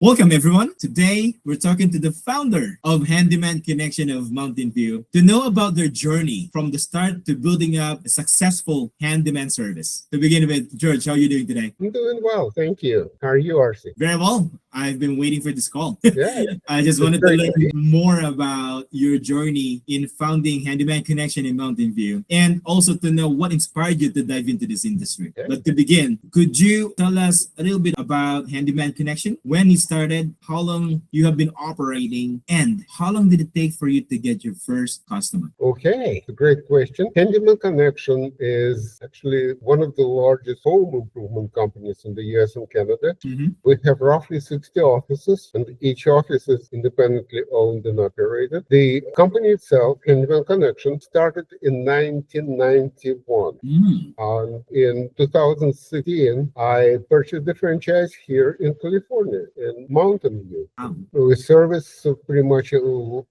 Welcome, everyone. Today, we're talking to the founder of Handyman Connection of Mountain View to know about their journey from the start to building up a successful handyman service. To begin with, George, how are you doing today? I'm doing well, thank you. How are you, RC? Very well. I've been waiting for this call. Yeah, I just it's wanted to great learn to be. more about your journey in founding Handyman Connection in Mountain View and also to know what inspired you to dive into this industry. Okay. But to begin, could you tell us a little bit about Handyman Connection, when it started, how long you have been operating, and how long did it take for you to get your first customer? Okay, a great question. Handyman Connection is actually one of the largest home improvement companies in the US and Canada. Mhm. We have roughly 60 offices, and each office is independently owned and operated. The company itself, Handyman Connection, started in 1991. Mm. And in 2016, I purchased the franchise here in California, in Mountain View. Wow. We service pretty much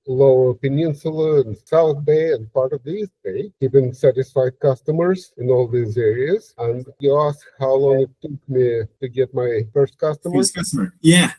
Lower Peninsula and South Bay and part of the East Bay, keeping satisfied customers in all these areas. And you asked how long it took me to get my first customer. First customer. Yeah.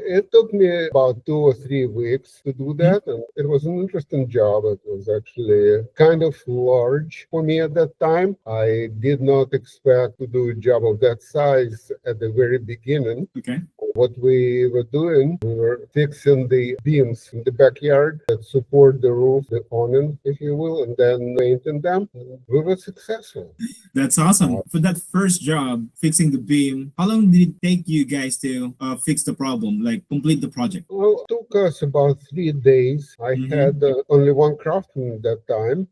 It took me about 2 or 3 weeks to do that, and it was an interesting job. It was actually kind of large for me at that time. I did not expect to do a job of that size at the very beginning. Okay. What we were doing, we were fixing the beams in the backyard that support the roof, the awning, if you will, and then painting them. And we were successful. That's awesome. For that first job, fixing the beam, how long did it take you guys to fix the problem, like complete the project? Well, it took us about 3 days. I Mhm. had only one craftsman at that time.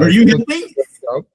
Were you It was helping?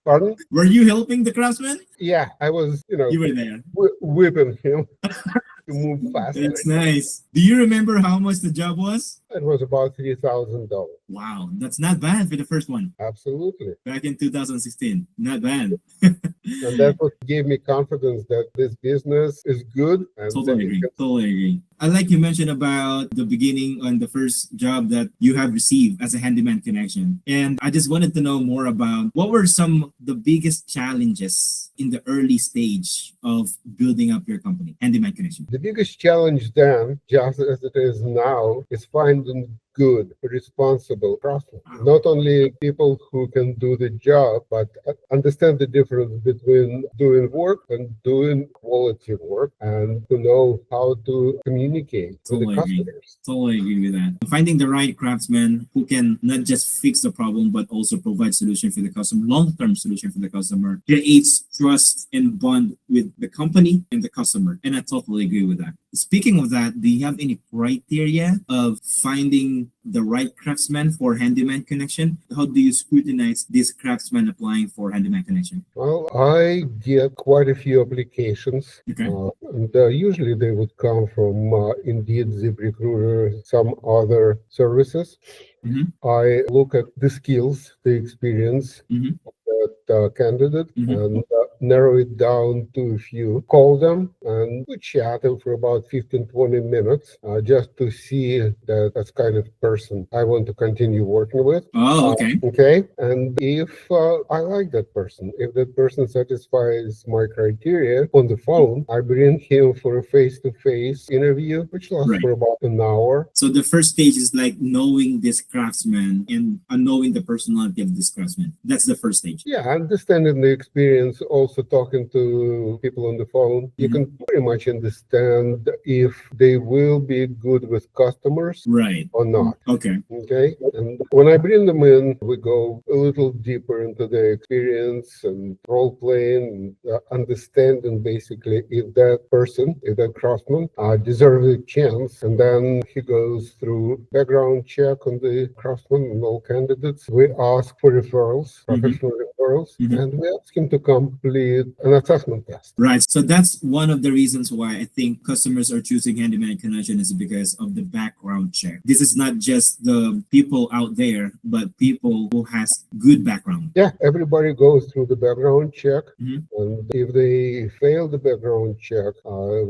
pardon? Were you helping the craftsman? Yeah, I was, You were there. whipping him to move faster. That's nice. Do you remember how much the job was? It was about $3,000. Wow, that's not bad for the first one. Absolutely. Back in 2016. Not bad. And that's what gave me confidence that this business is good and that Totally it agree. can. Totally agree. I like you mentioned about the beginning on the first job that you have received as a handyman connection. And I just wanted to know more about what were some of the biggest challenges in the early stage of building up your company, Handyman Connection. The biggest challenge then, just as it is now, is finding good, responsible craftsmen. Not only people who can do the job, but understand the difference between doing work and doing quality work, and to know how to communicate with the Totally agree. customers. Totally agree with that. Finding the right craftsman who can not just fix the problem but also provide solution for the customer, long-term solution for the customer, creates trust and bond with the company and the customer. And I totally agree with that. Speaking of that, do you have any criteria of finding the right craftsman for Handyman Connection? How do you scrutinize this craftsman applying for Handyman Connection? Well, I get quite a few applications. Okay. And usually they would come from Indeed, ZipRecruiter, some other services. Mhm. I look at the skills, the experience Mhm. of that candidate, Mhm. and narrow it down to a few. Call them, and we chat them for about 15, 20 minutes just to see that that's kind of person I want to continue working with. Oh, okay. Okay. And if I like that person, if that person satisfies my criteria on the phone, I bring him for a face-to-face interview, which lasts Right. for about an hour. So the first stage is like knowing this craftsman and knowing the personality of this craftsman. That's the first stage. Yeah, understanding the experience, also talking to people on the phone, you can pretty much understand if they will be good with customers Right. or not. Okay. Okay. And when I bring them in, we go a little deeper into their experience and role playing, and understanding basically if that person, if that craftsman, deserves a chance. And then he goes through background check on the craftsman and all candidates. We ask for referrals, professional referrals, and we ask him to complete an assessment test. Right. So that's one of the reasons why I think customers are choosing Handyman Connection is because of the background check. This is not just the people out there, but people who has good background. Yeah, everybody goes through the background check, Mhm. and if they fail the background check,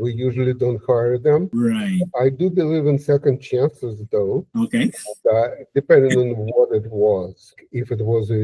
we usually don't hire them. Right. I do believe in second chances, though, Okay. depending on what it was. If it was a,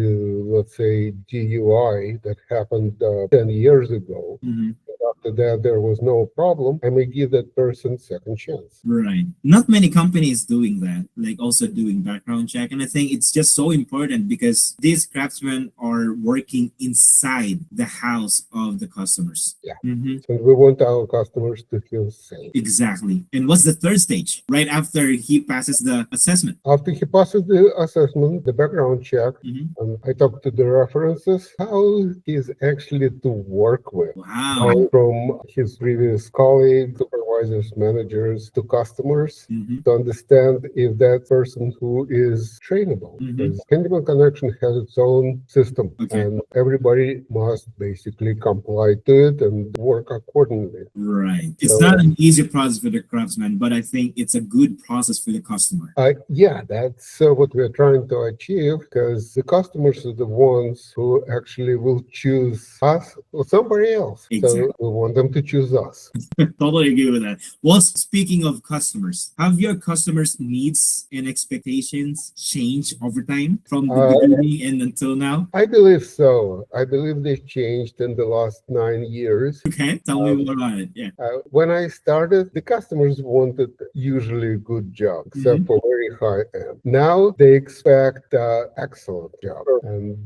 let's say, DUI that happened 10 years ago, Mhm. after that there was no problem, I may give that person second chance. Right. Not many companies doing that, like also doing background check. And I think it's just so important because these craftsmen are working inside the house of the customers. Yeah. Mm-hmm. So we want our customers to feel safe. Exactly. And what's the third stage? Right after he passes the assessment. After he passes the assessment, the background check, Mm-hmm. and I talk to the references, how he's actually to work with. Wow. From his previous colleagues, supervisors, managers to customers Mm-hmm. to understand if that person who is trainable. Mhm. Because Handyman Connection has its own system, Okay. and everybody must basically comply to it and work accordingly. Right. It's So- not an easy process for the craftsman, but I think it's a good process for the customer. Yeah, that's what we're trying to achieve, because the customers are the ones who actually will choose us or somebody else. Exactly. So we want them to choose us. Totally agree with that. Well, speaking of customers, have your customers' needs and expectations changed over time from the beginning and until now? I believe so. I believe they've changed in the last 9 years. Okay, tell me more about it. Yeah. When I started, the customers wanted usually a good job, except for very high end. Now they expect excellent job, and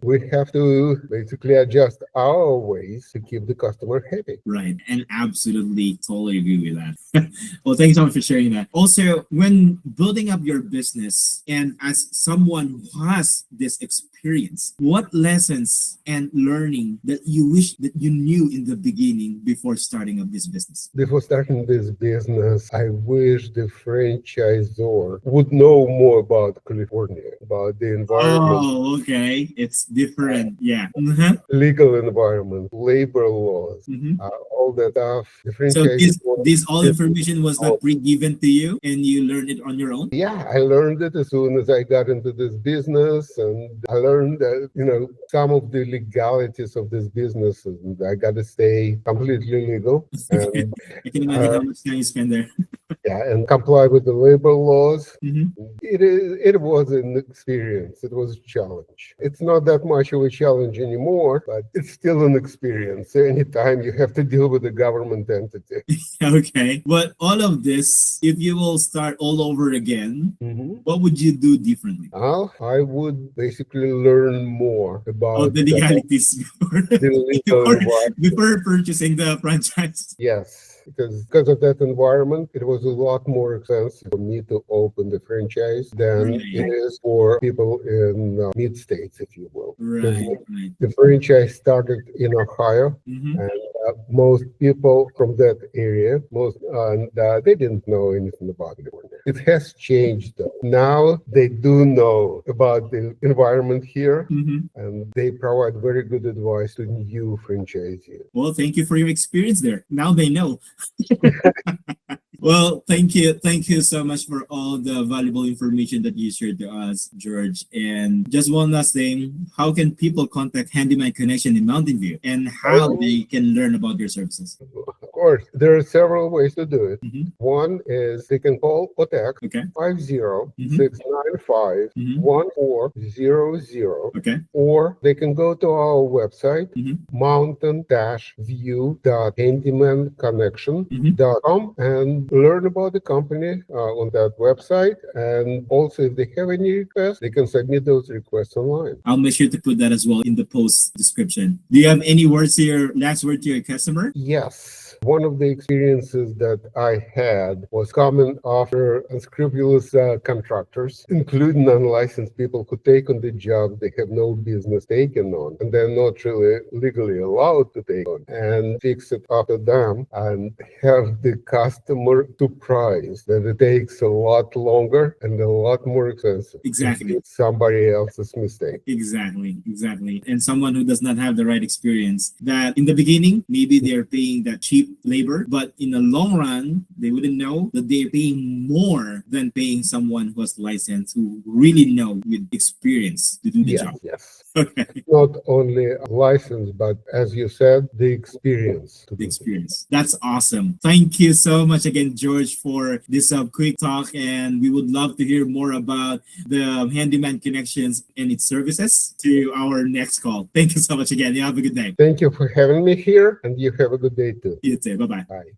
we have to basically adjust our ways to keep the customer happy. Right, and absolutely totally agree with that. Well, thank you so much for sharing that. Also, when building up your business and as someone who has this experience, what lessons and learning that you wish that you knew in the beginning before starting up this business? Before starting this business, I wish the franchisor would know more about California, about the environment, Oh, okay. It's different. Yeah. Mhm. legal environment, labor laws, Mhm. all that stuff. The So franchisor. this all information was not pre-given to you and you learned it on your own? Yeah, I learned it as soon as I got into this business, and I learned that, some of the legalities of this business, and I got to stay completely legal and I can imagine how much time you spend there. and comply with the labor laws. Mhm. It was an experience. It was a challenge. It's not that much of a challenge anymore, but it's still an experience. Anytime you have to deal with a government entity. Okay. But all of this, if you will start all over again, Mhm. what would you do differently? Well, I would basically learn more All about the legalities before, the legal before, environment. before purchasing the franchise. Yes, because of that environment, it was a lot more expensive for me to open the franchise than Right. it is for people in mid states, if you will. Because Right, right. the franchise started in Ohio, Mhm. and most people from that area, they didn't know anything about California. It has changed though. Now they do know about the environment here, Mhm. and they provide very good advice to new franchisees. Well, thank you for your experience there. Now they know. Well, thank you. Thank you so much for all the valuable information that you shared to us, George. And just one last thing, how can people contact Handyman Connection in Mountain View and how they can learn about your services? Of course, there are several ways to do it. Mhm. One is they can call or text Okay. 50-695-1400, Okay. or they can go to our website, Mhm. mountain-view.handymanconnection.com, and learn about the company on that website. And also, if they have any requests, they can submit those requests online. I'll make sure to put that as well in the post description. Do you have any words to your last word to your customer? Yes. One of the experiences that I had was coming after unscrupulous contractors, including unlicensed people who take on the job they have no business taking on, and they're not really legally allowed to take on, and fix it after them and have the customer surprised that it takes a lot longer and a lot more expensive. Exactly. It's somebody else's mistake. Exactly. And someone who does not have the right experience, that in the beginning, maybe they're paying that cheap cheap labor, but in the long run, they wouldn't know that they're paying more than paying someone who has license, who really know with experience to do the Yes, job. yes. Okay. Not only a license, but as you said, the experience to The do. experience. That's awesome. Thank you so much again, George, for this quick talk. And we would love to hear more about the Handyman Connections and its services to our next call. Thank you so much again. You have a good day. Thank you for having me here, and you have a good day too. You too. Bye bye. Bye.